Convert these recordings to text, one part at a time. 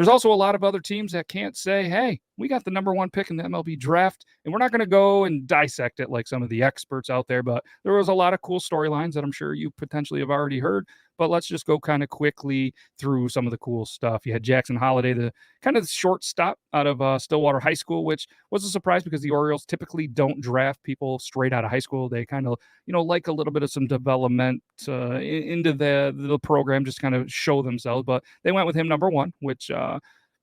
there's also a lot of other teams that can't say, hey, we got the number 1 pick in the MLB draft, and we're not going to go and dissect it like some of the experts out there. But there was a lot of cool storylines that I'm sure you potentially have already heard. But let's just go kind of quickly through some of the cool stuff. You had Jackson Holliday, the kind of shortstop out of Stillwater High School, which was a surprise because the Orioles typically don't draft people straight out of high school. They kind of, like a little bit of some development into the program, just kind of show themselves. But they went with him number 1, which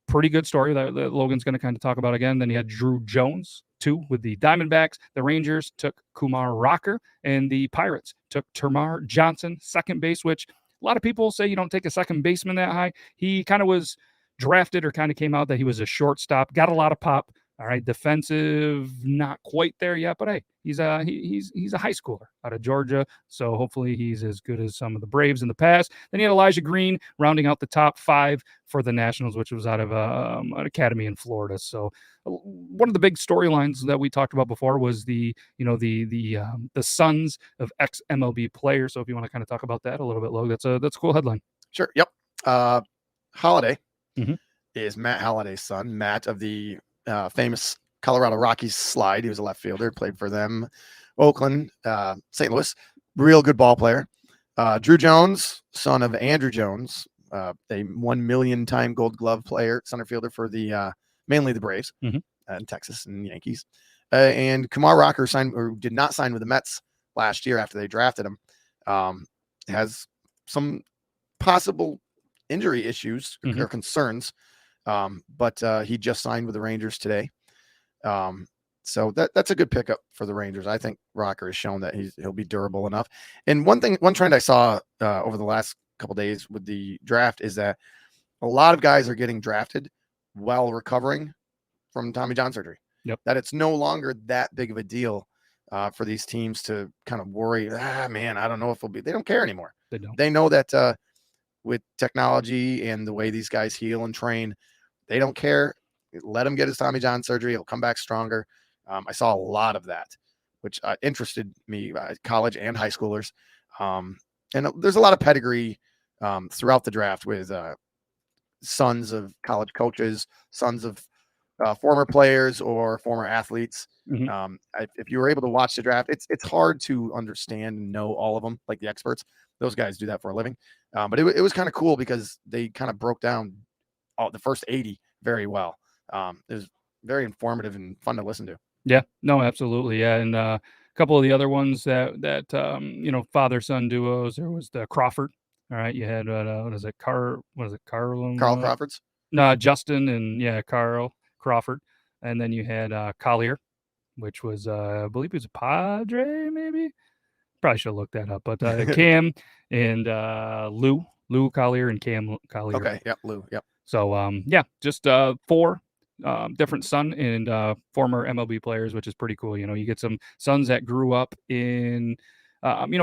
pretty good story that Logan's going to kind of talk about again. Then you had Druw Jones, 2 with the Diamondbacks. The Rangers took Kumar Rocker, and the Pirates took Termar Johnson, second base, which a lot of people say you don't take a second baseman that high. He kind of was drafted or kind of came out that he was a shortstop, got a lot of pop. All right, defensive, not quite there yet, but hey, he's a high schooler out of Georgia, so hopefully he's as good as some of the Braves in the past. Then you had Elijah Green rounding out the top 5 for the Nationals, which was out of an academy in Florida. So one of the big storylines that we talked about before was the sons of ex-MLB players. So if you want to kind of talk about that a little bit, Logan, that's a cool headline. Sure. Yep. Holliday is Matt Holliday's son. Matt of the famous Colorado Rockies slide. He was a left fielder, played for them, Oakland, St. Louis. Real good ball player. Druw Jones, son of Andrew Jones, a 1 million time Gold Glove player, center fielder for the mainly the Braves in Texas and Yankees. And Kumar Rocker did not sign with the Mets last year after they drafted him. Has some possible injury issues or concerns. But he just signed with the Rangers today. So that's a good pickup for the Rangers. I think Rocker has shown that he'll be durable enough. And one trend I saw over the last couple of days with the draft is that a lot of guys are getting drafted while recovering from Tommy John surgery. Yep. That it's no longer that big of a deal for these teams to kind of worry, man, I don't know if they don't care anymore. They don't. They know that with technology and the way these guys heal and train, they don't care. Let him get his Tommy John surgery. He'll come back stronger. I saw a lot of that, which interested me, college and high schoolers. And there's a lot of pedigree throughout the draft with sons of college coaches, sons of former players or former athletes. If you were able to watch the draft, it's hard to understand and know all of them, like the experts. Those guys do that for a living. But it was kind of cool because they kind of broke down the first 80 very well. It was very informative and fun to listen to. Yeah, no, absolutely. Yeah. And a couple of the other ones that father-son duos, there was the Crawford. All right. You had, Carl Crawford's? No, Justin and Carl Crawford. And then you had Collier, which was, I believe he was a Padre, maybe. Probably should have looked that up. But Cam and Lou Collier and Cam Collier. Okay. Yep. Lou. Yep. So, just 4 different son and former MLB players, which is pretty cool. You get some sons that grew up in,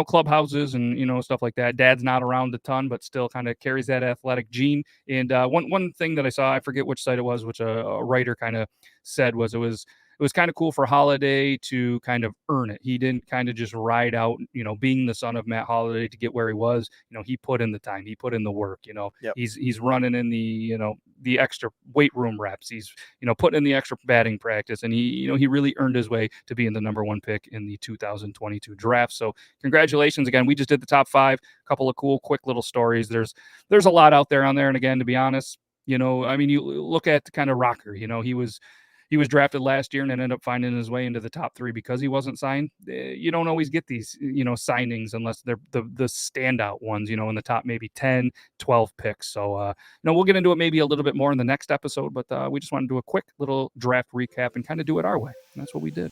clubhouses and, stuff like that. Dad's not around a ton, but still kind of carries that athletic gene. And one thing that I saw, I forget which site it was, which a writer kind of said was it was kind of cool for Holliday to kind of earn it. He didn't kind of just ride out, being the son of Matt Holliday to get where he was. He put in the time, he put in the work. Yep. He's running in the extra weight room reps. He's putting in the extra batting practice, and he really earned his way to being the number 1 pick in the 2022 draft. So congratulations again. We just did the top 5. A couple of cool, quick little stories. There's a lot out there on there, and again, to be honest, you look at kind of Rocker. He was drafted last year and ended up finding his way into the top 3 because he wasn't signed. You don't always get these, signings unless they're the standout ones, in the top maybe 10, 12 picks. So, we'll get into it maybe a little bit more in the next episode, but we just want to do a quick little draft recap and kind of do it our way. And that's what we did.